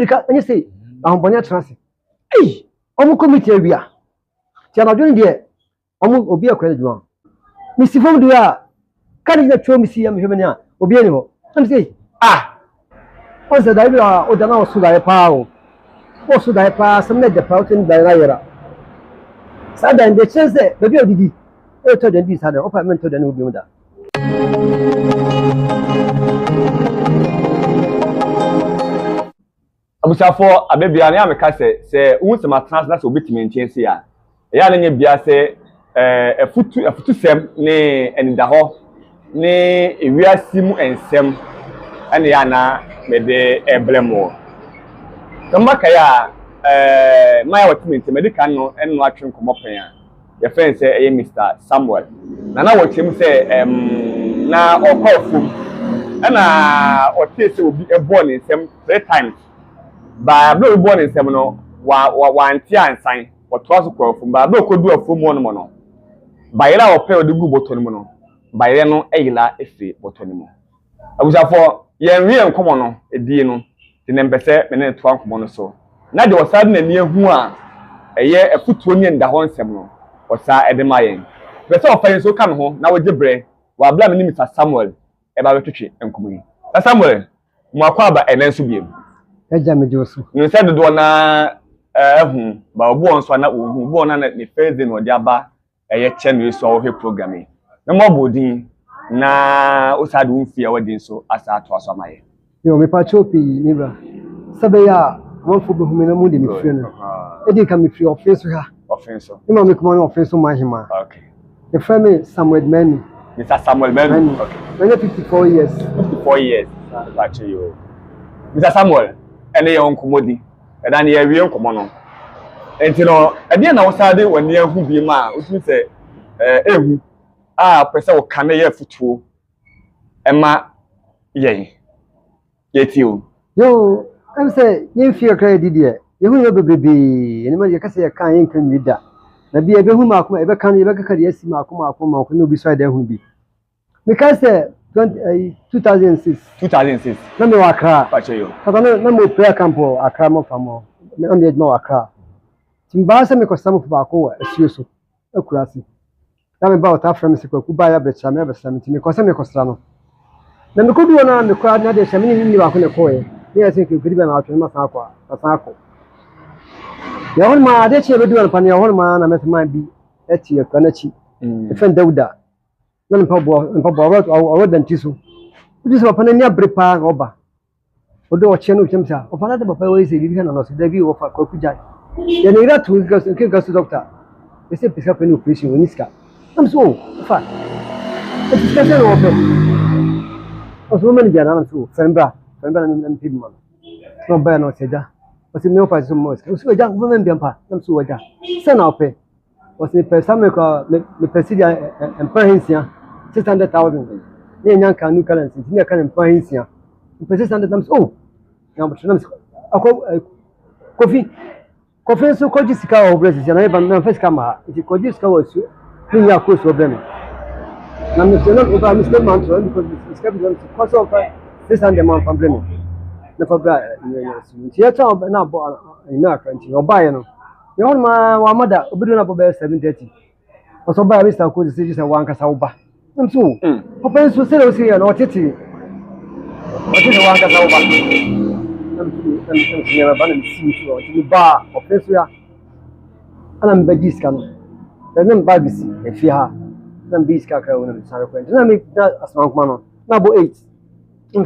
America and you say I'm Bonya Transit. Hey, I'm committee area. Tiana doing there. I'm be a credit one. Missy Fom do ya. Can you show me see him here? Obiano. I'm say, what's the diver or the now Suda Pao? What should I pass and let the fountain Diana? Sada and the chance there, the real did it. Told this had an apartment to the new builder. Abusafo abebia ne ameka se unse matras na se obetimi ntiense ya ya na nye bia se afutu sem ne enida ho ne ewiasimu ensem ene ya na mede eblemo kamba ya maya watimi ntemede kan no eno atwen komopen ya ye fen se eye Mr Samuel na wochem se na okofum na otese obi ebo ne nsem 3 times ba blo born in sem no wa anti ansan wo to aso kwafum ba blo kodu afum no mo no ba yira ope odi gu boto no no ba yire no eyila efi boto no mo abusafo ye nwie nkomo no edi no ti ne mpese me ne to ankomo no so na de osade na ni ehu a eye afutuo ni nda ho nsem no osa edema yen pese ofa so ka no ho na wo gibre wa bla me ni Mr Samuel e ba betwetwe enkomo yi Samuel mo akwa ba enenso biem Eja me josu. You said do na ba obu onso na ohu bo na ne first day no dia ba eye che no so he programming. Na mo bodin na osade unfia wadin so asa to aso amaye. Yo me pa chopi nibra. Sabe ya won fo be humi na mu de me fie no. E dey ka me fie offense ha. Offense. Ima me come on offense ma hima. Okay. The friend Samuel Meni. Mr Samuel Meni. Okay. When 54 years. 54 years. Actually you. Mr Samuel ene ye nkomodi eda ne ye wie nkomo no enti no ade na wosade wani ahu bi ma otumi se ehu pese wo kane ye futuo ema ye o yo am say ye fie kra didie ye hu ye bebrebe ene ma ye kase ye kan ye kan mida na bi e be hu ma akoma e be kan ye be kaka ye si ma akoma ma ko no bi so ade hu bi because 2006 na me wakra pache yo kata na mo prayer camp akra mo famo me on the mo akra timba se me ko samu fa ko wa asieso akurasi na me ba wata fra me se kwaku ba ya becha me be sam timi ko se me ko sra no na me ko duo na me kwa na de shamini ni ba ko ne ko ye ne ya se ke gidi ba na atwe ma sa ko ya hon ma de che be duo na pa ne ya hon ma na me ma bi eti e kanachi e fen Dauda na mpa bo dantiso uji so pa na ni abrepa oba odo o che no chemsa o fa na de papa we se bi na no se da bi wo fa kwaku jai ya ni ra tu ke gasu doctor e se pesa pe ni operation oni ska am so fa e ti ska no ope o so mani bia na so fembra na pib man no ba no se ja o se me o fa so mo ska o se ja wo men bia pa am so wa ja se na ope o se pesa me ko me pesidia empansia 600,000 ne nyan kanu currency ne kan empansia pesa 600,000 oh na mo tnam kofi so koji sika o bresi na ba na fiska ma ti koji sika o su ni ya ko so bene na me se no ba mi se man tro because sika bi don cost of 600 man from bene na fa bra ni su ti ya ta na bo ina kan ti o ba ye no ye hon ma wa mada obido na bo 730 o so ba Mr ko se ji wan kasa wo ba am so papa so se lo se ya no tete wan kasa wo ba am ba na si so ti ba o peso ya ana mbaji ska no na ba bisi e fi ha na biska ka wona misare ko na me asman kuma no na bo 8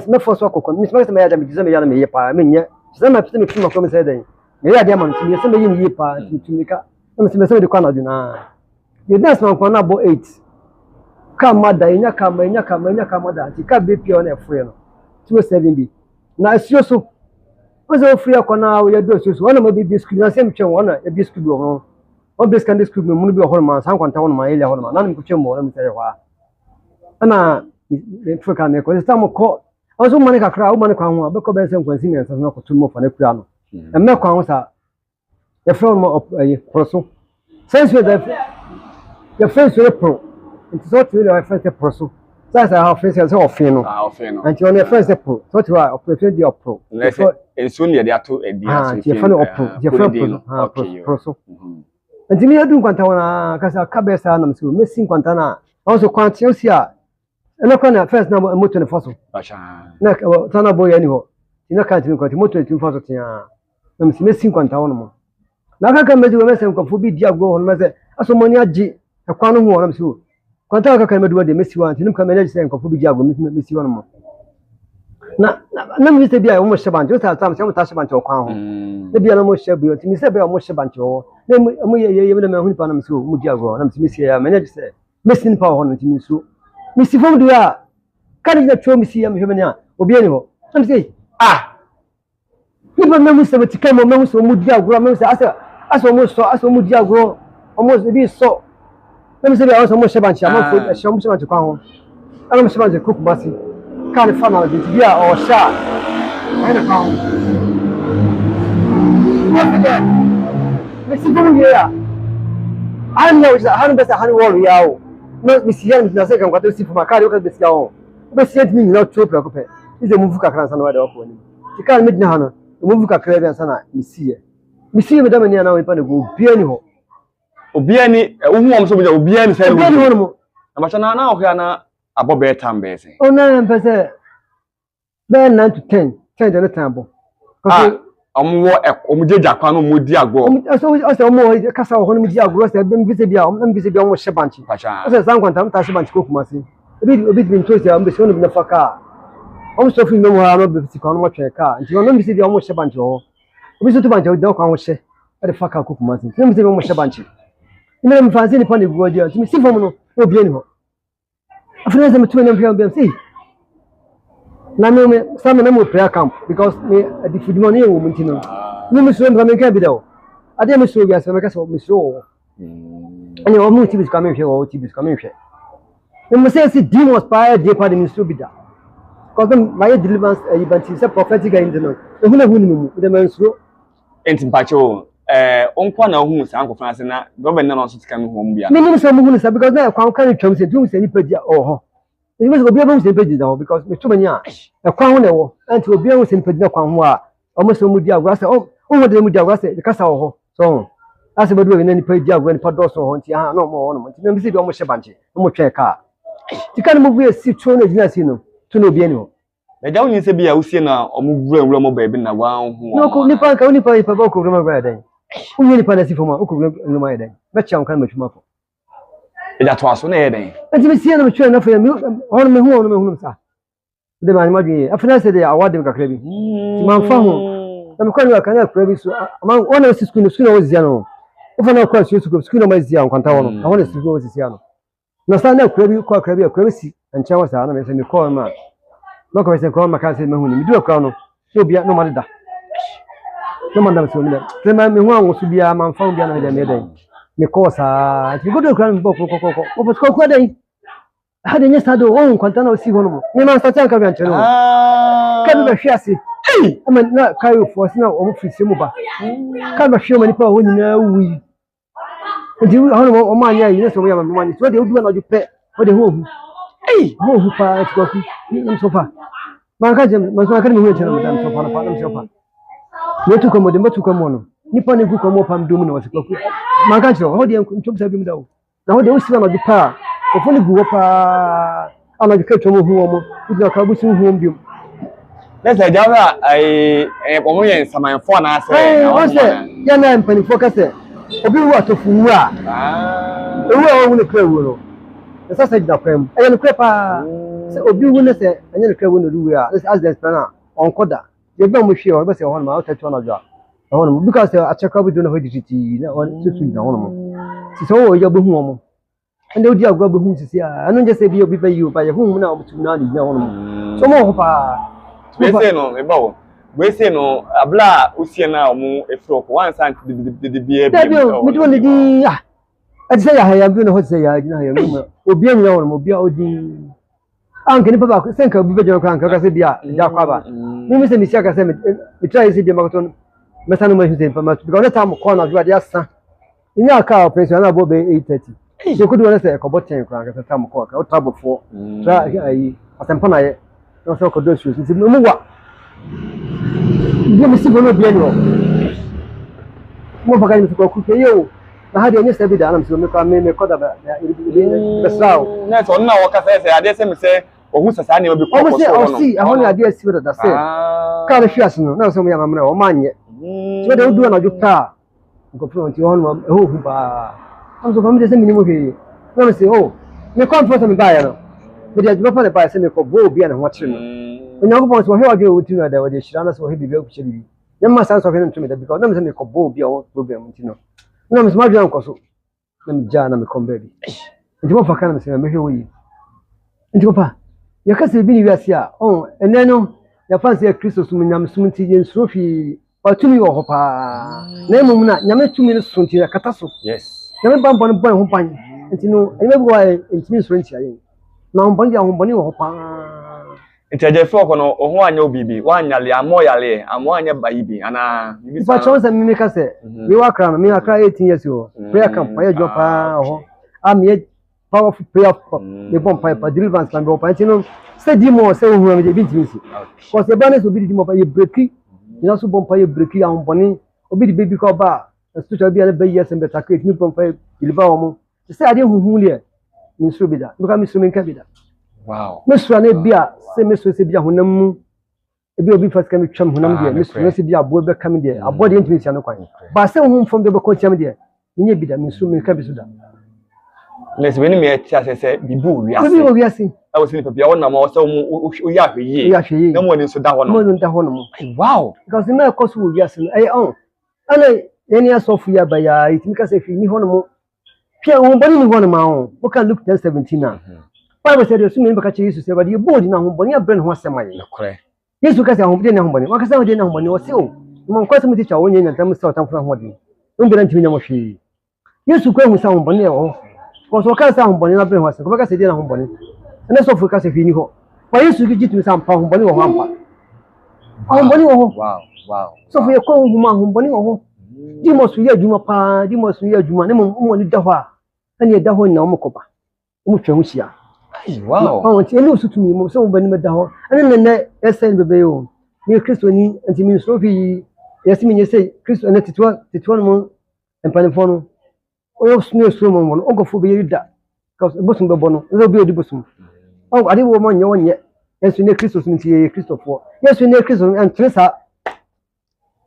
me for so kokon me smaka me ya da me me ya na me ye pa me nye se ma pite me kuma ko me se den me ya dia man ti me se me ye pa ti me ka me se de kwa na dina ye dance man kwa na bo 8 ka mada enya ka mada ti ka be pio na efre no 27 bi na asio so ozo free kwa na we do asio so wana ma bi school na sem twen wana e bi school bi ho on be secondary school me munu bi ho ma san kwanta ho ma ile ho ma na me twen mo na me se hwa ana me ka me ko sta mo ko ozo mane ka kra o mane kwa ho be ko be se kwansi me nsa na ko tun mo fa na kura no e me kwa ho sa e fro mo proso sense we the first pro it's so to the first pro that's how first is often no and you on the first pro so to operation the pro enso ne de ato edi aso je fa no opo je fa proso nti mi adu kwanta wona kasa kabesa na msi mesi kwanta na also kwanta osi a ena kwa na first na moto ne foso acha na sana boy ani ho ina ka ti kwanta moto ne foso tia na msi kwanta wona mo na kaka meji we mesi kwafo bi dia go ho na se aso moni agi kwa no ho na msi kwanta kaka medu de mesi wa nti nim ka meji se kwafo bi dia go mesi wona mo na mi se bia o mo shebanti o ta se mo ta shebanti o kwan ho na bia na mo shebu o ti mi se bia o mo shebanti o na mo ye me na hu pa na mi so mo dia go na mi si ya manage se mesin pa ho no ti mi so mi si fo do ya kan na tro mi si ya mi hwe a obi ani ho na mi se ni ba me mu se ti kan mo me mu so mo dia go me se asa mo dia go o mo bi so na mi se bia o so mo shebanti a mo fo she mo shebanti kwan ho ana mo shebanti cook basi kan fana de bia o sha ana kwan Mesi fun ye ya an na wisa han besa han wolu yawo no misi yan na se kan kwato si fuma kare ka besi yawo besi yet mi na tropla ko pe ize mu fuka kan sana wa da ko ni ti kan mi dina hano mu fuka kare ben sana misi me da mani na we pa ne go bia ni ho obia ni ohu om so bia obia ni sai obia ni ho no mo amacha na o hia na abobe tambe se o na mpese be 9 to 10 de tambo omo jeja kwa no mo di agro so omo kasa ho no mo di agro se be mbise bia omo shebanchi so san kwanta mta shebanchi ko kuma si obi bin to se mbise no bi na faka omo so fi no mo ha no be si kwa no mo twe ka nti no mbise bia omo shebanchi ho obi so to banchi o da kwa ho she e faka ko kuma si mbise bia omo shebanchi ime me fansi ni pa ne gugo dia nti mi si fom no obi ani ho afuna se mtu na mpia mbia si na me some na mo prayer camp because me the food money wo mutino no me so me kan bi da o ade me so bia se me ka so me so ani o mu tibis kamen hwe o tibis kamen hwe me say si demons pa de pa de me so bi da because my deliverance event is a prophetic in the no ehuna hu ni mu de me so enti mpacho onkwa na hu sa ankofan ase na government na so tika me hu bia me so mu hu sa because na kwan kan twam se tu se ni pa dia oh you must be able to page down because me too many a kwan ho na wo anti obi a wo se page na kwan ho a almost mu di agwa se o de mu di agwa se kasa wo ho so ase bedu we na ni page agwa ni pa do so ho nti ha no mo wo no nti me bi se bi o mo hye banche mo twe ka ti kan mo bu esi tro na gina si no to no obi ani ho e da woni se bi a wo sie na o mo wura mo ba bi na wa ho no ko ni pa ka ni pa ba ko wura mo ba dan wo ni pa na si fo ma ko wura mo ma dan ba cha kan ma twuma ko ja to aso na eden enti me sie na me twe na fa me hono me hu sa de ma ma dwi afina se de award ka krabi ti man fa ho na me kwani ka na krabi so man ona si school na wo zia no ofa na kwa school na ma zia nkwanta wo no ahona si school wo zia no na sa na krabi si ancha wa sa na me se me call ma no ko se call ma ka se me hu ni me du akra no so bia no ma da no ma da so ni da se ma me hu an wo so bia man fa bia na me da me kosa ti godo kan bo ko dai hade nya sado won kwanta na osi hono mo me man sa tan ka bi anchero kan ba hwe ase ama na kai fo si na o mo fisi mu ba kan ba hwe mani pa ho nyina wi ndi hono mo o ma nya yi na so ya ma mani so de odu na oju pe o de ho hu pa ti ko fi ni so fa man ka je man so ka ni hu chero mo dan so fa na pa na so fa me tu ko mo de matu ko mo no nipa ne ku ko mo pam dum na o si ko man ka chero ho de ntum sa bi mu da o na ho de o si na oju pa o funi guwo pa ana jike to mo hu mo ida ka bu sin hu mo bi let's jawa pomo yen saman fo na ase o se ya na mpani fo ka se obi wu atofu wu a ewu a wu ne kra wu no esa sa jida kwam aya ne kra pa se obi wu ne se anya ne kra wu no ru a as the spana on koda ye ba mo hwe o be se ho ma o tatu na jo a ho no because a cheka bi do na ho digiti na on se su na ho no mo si so wo ya bu hu mo ande odi agwa bu hu sisi a anu je se bi obi ba yi o ba ye hu na o tu na ni na ho no so mo ho pa we say no e ba wo we say no abla usie na omu efro ko one cent de bia bi mi do ne di ah ati say ya ha ya bi no ho say ya na ya mu obi anya ho no obi a odi an ke ni pa ba senka obi be je ko an ka se bia ja kwa ba mi se mi sia ka se mi try se de ma ko me sanu ma huse pa ma because that time ko na do ade asa inya ka operation na bo be 8:30 so could want to say ko boten ko an ka time ko ka o tabo fo tra ayi asempa na ye no so ko do shoes nti mu wa Dia mesti bono bia ni o. Mo baka ni ko ku ke yo. Na ha dia ni se bi da na msi me ko da ba besrawo. Na so na wo ka se ade se me se ohun sasa ni obi ko so no. O si ahon ade asi da se. Ka le fias no na so mo ya mamre o manye. So de odu na juta. Ko pro nti hon mo ho hu ba. Am so family se minimo ke. Na me se oh, me comfort me ba ya no. Me dia ba fa le ba se me ko bo bia na ho kire no. Onyankopon so he wadwe wuti na da wode shira na so he bibia ku chiri. Nyamma san so he no ntumi da because na me se me ko bo bia o problem nti no. Na me se ma dwa nko so. Na me ja na me komba bi. Nti mo fa kana me se me hwe wo yi. Nti ko pa ya ka se bi ni wiase a ene no ya fa se Kristo sum nyam sum nti je nsuro fi otumi wo ho pa. Na emum na nyame tumi no so nti ya kata so. Yes. Nyame bambo no bon ho pan. Nti no ene bi wa ntimi nsuro nti aye. Na ho bon ya ho boni wo ho pa. Nteje fo ko no oho anya obibi wa anya le amo yale amo anya bayibi ana bibi sa. Ifa chonse mimi ka se mi wa kra no mi akra 18 years o. Prayer camp ya jo pa ho. Am powerful prayer the bomb pipe deliverance can be open. You know, say demo say who am the bit misi. Cause the bonus will be the demo by breaky. You know, so bomb pipe breaky and bonny. Obi the baby call bar. The studio be a bay years and better create new bomb pipe deliver omo. Say I didn't who here. Miss Rubida. Look at Miss Rumin. Wow. Miss Rane Bia, say Miss Wesibia Hunam. A bit of first coming chum Hunam dear. Miss Wesibia boy coming there. A body intimacy no quite. But say home from the Boko Cham dear. You need be the Miss Rumin Cabisuda. Let's win me say bibu wi ase. I was in papia won na mo so mu ya hweyi. Na mo ni so da ho no. Mo no da ho no. Wow. Because me cause we ase no eh ana any asofu ya ba ya it make say fi ni ho no mo. Pia ho boni ni ho no ma ho. We can look 10:17 na. Bible said you me baka che Jesus say but you bold na ho boni abren ho asema ye. Correct. Jesus ka say ho boni na ho boni. Wa ka say ho boni na ho boni o se o. Mo kwase mu teacher wo nyanya tam se o tam funa ho boni. No be na ntimi nya mo hwe. Jesus ko hu sa ho boni e ho. Because what can say on Bonnie Abram was, because I said on Bonnie. And that's all for Cassie Finiho. Why you should get to some pound Bonnie or Wampa? On Bonnie or wow. So for your call whom Bonnie or you must read Juma Pa, you must read Juma, only Dawa, and your Daho in Namokopa. Mucha. Wow. I want to lose to me, so Benny Daho, and then the SN Bebeo, near Christian and Timmy Sophie. Yes, I mean, you say Christian and it's one more and Panafono. Oh, snow swim on Uncle Fubi that. Because the bosom bono, there'll be a bosom. Oh, I didn't want your one yet. Yes, we near Christmas into Christopher. Yes, we near Christmas and Tressa.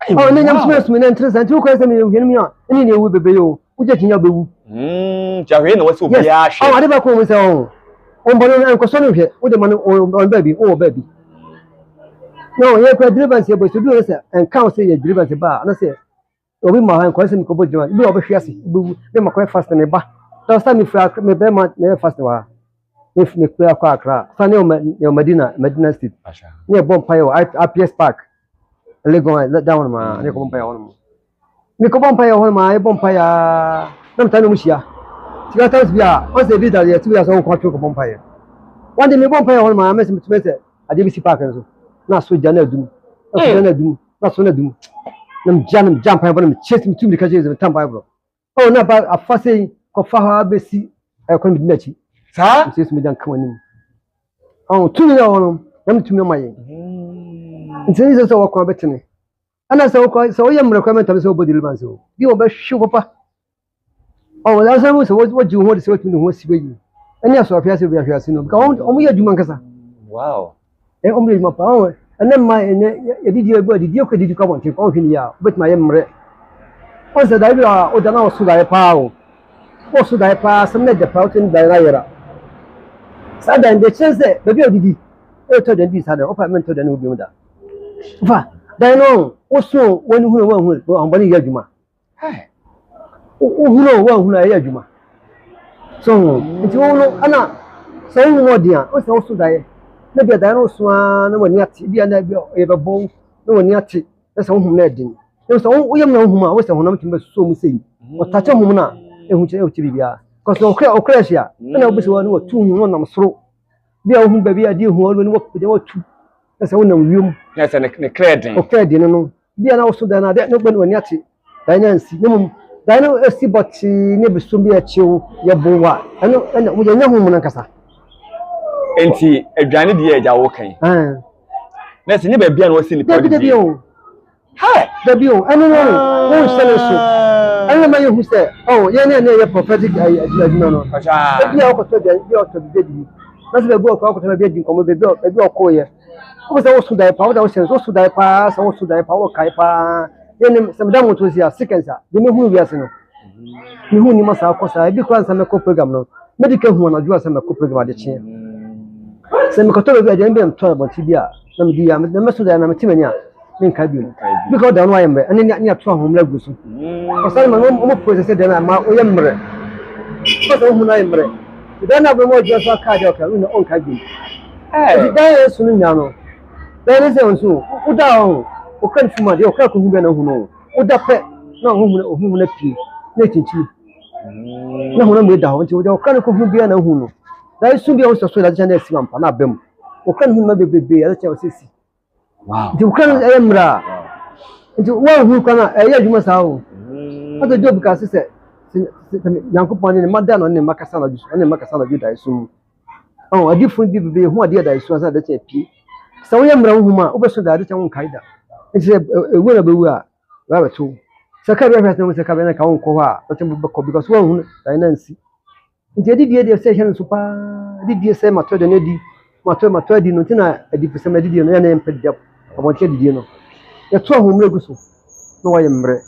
Oh, and then I'm Smithman and Tressa and 2 questions you hear me on. And you will be you. We just in your boo. Javin was so bad. Oh, I never call myself. Oh, but I'm concerned here with the money on baby. Oh, baby. No, you could deliver here, but to do this and count say you deliver the bar. And I said, Obi ma han kwase mkobo jwa bi obehwe ase bu be makwa fast na ba to sta mi fra me be ma na fast wa me kura kwa akra fa ne o Medina State ne bom pa yo APS Park Legon down ma ne ko bom pa yo no me ko bom pa yo ma e bom pa ya na mta no mushia tiga times bia o se bi da ye tu ya so ko ko bom pa ye one day me bom pa yo ma me se ade bi si park so na so jana dum na so na dum nam jam pa bana chase me tum de kaje ze tam Bible oh na ba afase ko fa ha be si e ko mi dinachi sa chase me dan kan wani oh tum na wono nam tum na maye ntini ze so ko betene ana so yam re ko men tam so bodil man so bi o ba shu papa oh la sa mo so wo ji ho de so tum ho si be yi ani aso afia se be afia se no ka o mo ya duma nkasa wow e o mo ya pa oh and then my didi ego didi ko didi ko won ti ko hini ya bet my mre o se da bi o da na o su da pa o su da pa some na de pa o tin da na yera sa da de chance be bi o didi e to de di sa da o pa men to de na obi mu da fa da no o so woni hu o an bani ya juma o hu no ya juma so nti o no ana so wo dia o se o su da na bia da no so na wani ati bia na bia e be bo na wani ati na so hum na edin na so wo yam na hum a wo se honam timbe so mu sei o ta che hum na e hu che e ti bia cause o crash ya na wo se wani wo tu hum na msoro bia hum ba bia di hu wo ni wo pede wo tu na so na wiem na se ne credit o credit no bia na wo so da na de no gbe wani ati da nya nsi na mum da no esi boti ne be so bia chiu ye bo wa ano na wo nya hum na kasa enti adwane de eja wo kan na se ne ba bia no wasi ni podi Dabio, I don't know. Who sells so? I don't know who said, oh, yeah, prophetic. I know. Maybe I could tell you to be dead. That's the book I could have been come with a coyer. I was also die power, also die pass, also die power, Kaipa. Then some damn was here, seconds. You know who we are. You must have course. I because I'm a co program. Medical one, I do as I'm a co program. The chair. Some Cotola, I didn't be on 12 on Tibia. Some dear, the Messenger and Timania. Because I am and then near 12 home levels. For some more process than I'm out. But I am ready. Then I will more just a card in the own cabin. There is Sunano. There is also who down, who can't from my dear crack who know. Who the pet, no whom left you, native. No one made down to the crack who be an who. There is soon be also so that Janet Swamp and Abem. Who can whom maybe be a Chelsea. Wow. You can't emra. Into one who cannot you must have. What the job because it's young company in Madame and Macasana and Macasana did I assume. Oh, a different people who are dear that is was at the JP. So I am Roma, oversaw that it's own Kaida. It's a winnable rather too. Sakabia has no Sakabana Kaun Koa, because one Nancy. Indeed, the session super did you say my third and Eddie, my third Notina, a deep semedi and an empty job. I want you know. The 12 whom Leguso. No, I am re.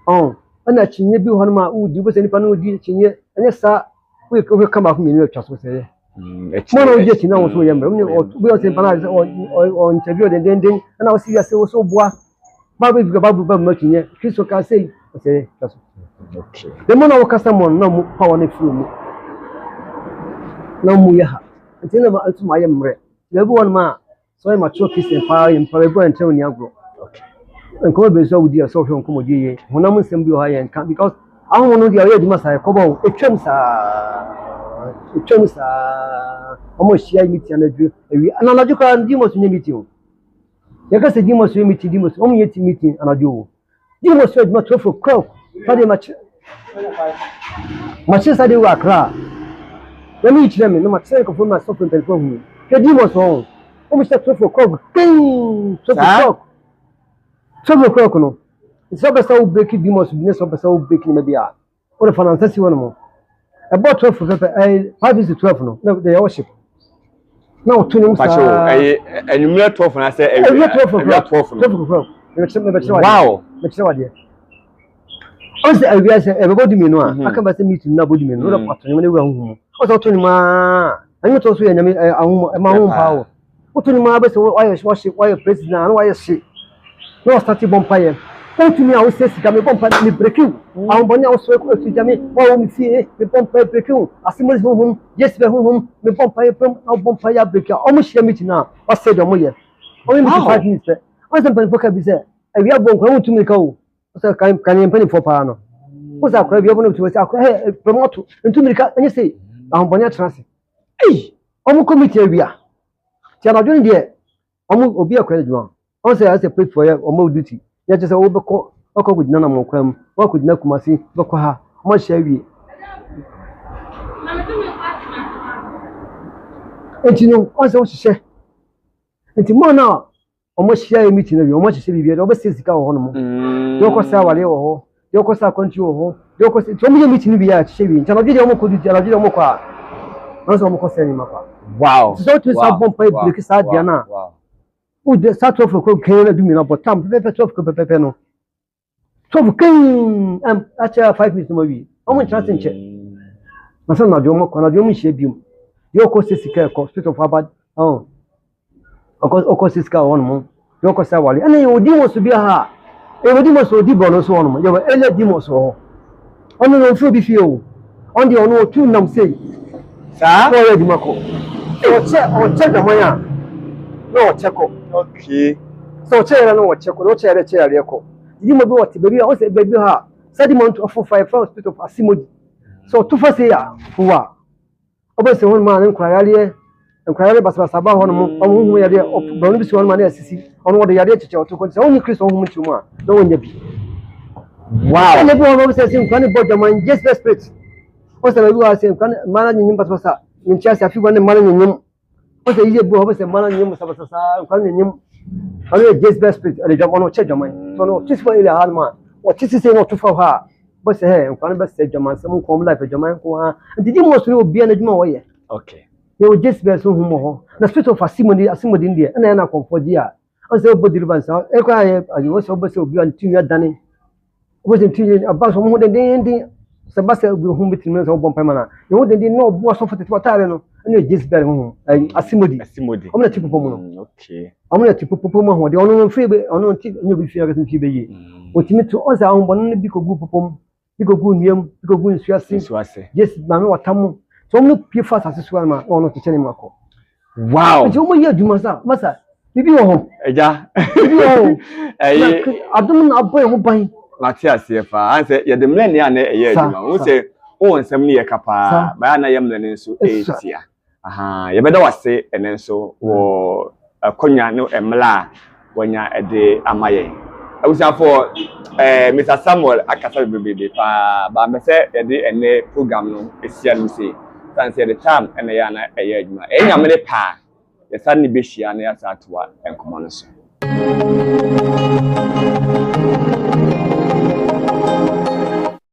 Oh, and that she knew Hanma would do was any panu ditching and yes, sir, we could come up in your trust with her. Mono getting now was William, or we are saying Panas or interviewed and then, and I'll see us so bois. But we've got Babu merchant yet. Christo can say, okay. The mono customer no more power in food. No more. Until my emre. Everyone ma. So I'm a chokies and fire in Paraguay and telling you. And come be so with your social comedy. When I'm saying you high and come because I don't know the idea must have come on. It chums almost share meeting and another you can do most meeting. You can say Dimos meeting, Dimos only meeting and I do. Dimos said not for crowd. Very much. Much as I do a crowd. Let me eat them no much say for myself and tell me. Dimos home. Almost a 12 o'clock. Ding! 12 o'clock. 12 o'clock, no. It's always so big, Dimos, business of so big, maybe. Or a fantasy one more. About 12 o'clock, 5 is 12, no, they worship. No, 2 and you met 12 and I said, 12 o'clock. Wow. I say, everybody me know. I can't meet nobody me know. What you know? What's out in my? I'm not also in my own power. What in my best worship, why a president, and why a ship. No starting bonfire. Come to me, I will say, come bonfire, me break you. I'm born also to Jamie, or me see, me bonfire break you. As soon as home, yes, we're home, me bonfire from our bonfire break you. Almost share meeting now. I said, only 5 minutes. I was a book of it. And we are going to make go. So can you penny for Pano? What's our crab? You want to say, promote into America, and you say, I'm Bonia Transit. Hey, I'm committee area. Tiana doing there. I will be a credit one. Also, as a plate for you or more duty. Yet just a overcoat with none of my crime. What could Nakumasi, Bokaha, much shall we? And you know, also share. And tomorrow now, almost share a meeting of you, much shall be overseas the cow on. Yokosa, Valeo, Yokosa country, Yokosa, told me a meeting to be at shaving. Tell you could do Moka. Also, Moko Senimaka. Wow. So to some bomb because I Diana. Who the start of a cook came to me about time, pepper, 12 pepeno. 12 king, after 5 minutes movie. How much trust in check? My son, Najomo, Najomi shape you. Yoko Sisica, Hospital of Abad. Oh, of course, Okosiska on moon. Yoko Sawali. And then you demons to be a ha. Everybody so deep on us one. You were Ella Dimos or on the food if you on the honor 2 nam say. Sir, already Mako. Or check the Maya. No, check. Okay. So chair no check, no chair reco. You may be what baby I say baby ha. Sediment of 5 from spirit of Asimodi. So 2 for say ya. Obviously one man inquiry and query Basaba on whom we are there of Bonus one man SC on what they are there to consider only Chris on whom to more. No one be. Wow. And everyone always says him can't bother mine just desperate. What's the way I say managing him Basasa in Chelsea if you want to manage him. What's the easy boy was a man and him Sabasa, calling him Ano just best spirit ele jam ono che jaman so no tisfa ile halma o tisise no tufa ha bo se he nkwan be se jaman se mun kom life jaman ko ha ndidi mo so obi na djuma wo ye okay ye o just best hu mo ho na spirit of asimodi ndie na na komfodi a on se obo diriban sa e kwa ye ayo so obo se obi an tinu adane obo se tinu aba so mo den se ba se obi hu bitinu so obo pema na ye ho den no obo so fete tare no na just best hu asimodi o mo na tipo mo no okay I'm not to put more. The only free on you be fear to be. What you need to us our one big group of them, big good yum, big good swasi. Yes, mamma, what tam. So look pure fast as well, ma, or not to tell him. Wow, you may do massa. Maybe you home. Yeah, I don't know a boy who buy. Matthias, if I answer, you're the millennium a year. Who say, oh, and some near Capa, by an ayam than so 8 year. Aha, you better was say, and then so, or. Konya no emla wanya ede amaye awusa for Mr. Samuel akasa bebe pa ba me se ede ene program no esia no se san se the time ene ya na eye adwuma enya me pa ye san ni behia na ya sa toa enkomo no so